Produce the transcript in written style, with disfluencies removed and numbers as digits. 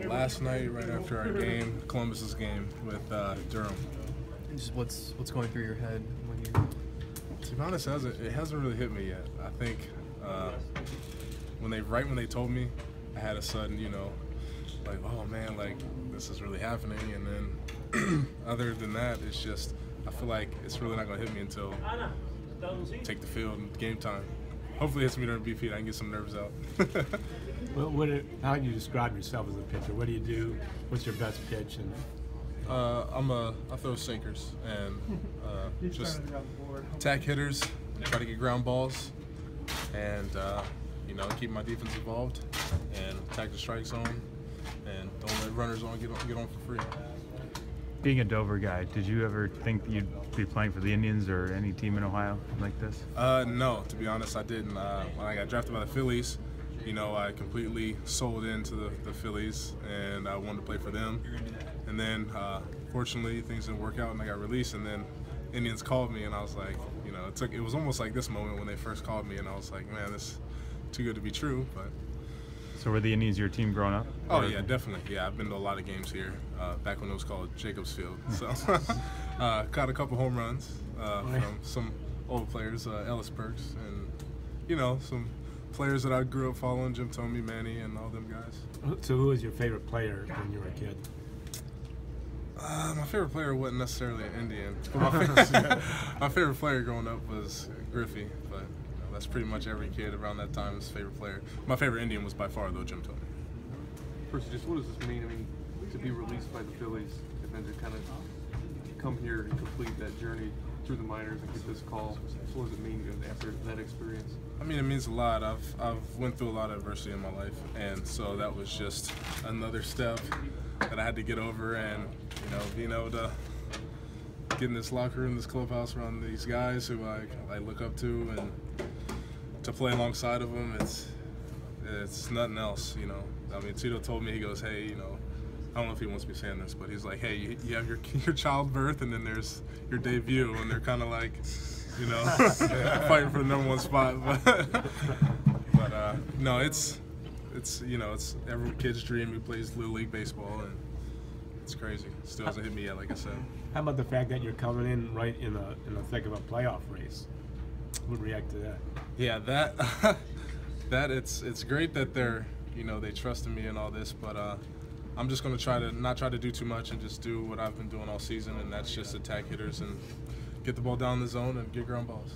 Last night, right after our game, Columbus's game with Durham. Just what's going through your head when you? To be honest, it hasn't really hit me yet. I think when they told me, I had a sudden, like, oh man, like this is really happening. And then other than that, it's just I feel like it's really not gonna hit me until take the field and game time. Hopefully, it hits me during BP. I can get some nerves out. Well, how do you describe yourself as a pitcher? What do you do? What's your best pitch? And I throw sinkers and just attack hitters, try to get ground balls, and keep my defense involved and attack the strike zone, and don't let runners get on for free. Being a Dover guy, did you ever think that you'd be playing for the Indians or any team in Ohio like this? No, to be honest, I didn't. When I got drafted by the Phillies, I completely sold into the Phillies, and I wanted to play for them. And then, fortunately, things didn't work out, and I got released. And then Indians called me, and I was like, it was almost like this moment when they first called me, and I was like, man, this is too good to be true. But so were the Indians your team growing up? Oh yeah, definitely. Yeah, I've been to a lot of games here, back when it was called Jacobs Field. So caught a couple home runs from some old players, Ellis Perks, and some players that I grew up following, Jim Thome, Manny, and all them guys. So who was your favorite player when you were a kid? My favorite player wasn't necessarily an Indian. But my favorite player growing up was Griffey, but that's pretty much every kid around that time's favorite player. My favorite Indian was by far, though, Jim Thome. Perci, just what does this mean? I mean, to be released by the Phillies and then to kind of come here and complete that journey through the minors and get this call. So what does it mean after that experience? I mean, it means a lot. I've went through a lot of adversity in my life, and so that was just another step that I had to get over. And being able to get in this locker room, this clubhouse around these guys who I look up to, and to play alongside of them, it's nothing else. I mean, Tito told me, he goes, hey, I don't know if he wants me saying this, but he's like, hey, you have your childbirth, and then there's your debut, and they're kind of like, fighting for the #1 spot. But no, it's every kid's dream who plays Little League baseball, and it's crazy. It still hasn't hit me yet, like I said. How about the fact that you're coming in right in the thick of a playoff race? Who would react to that? Yeah, that it's great that they trusted me and all this, but I'm just going to not try to do too much and just do what I've been doing all season, and that's just attack hitters and get the ball down the zone and get ground balls.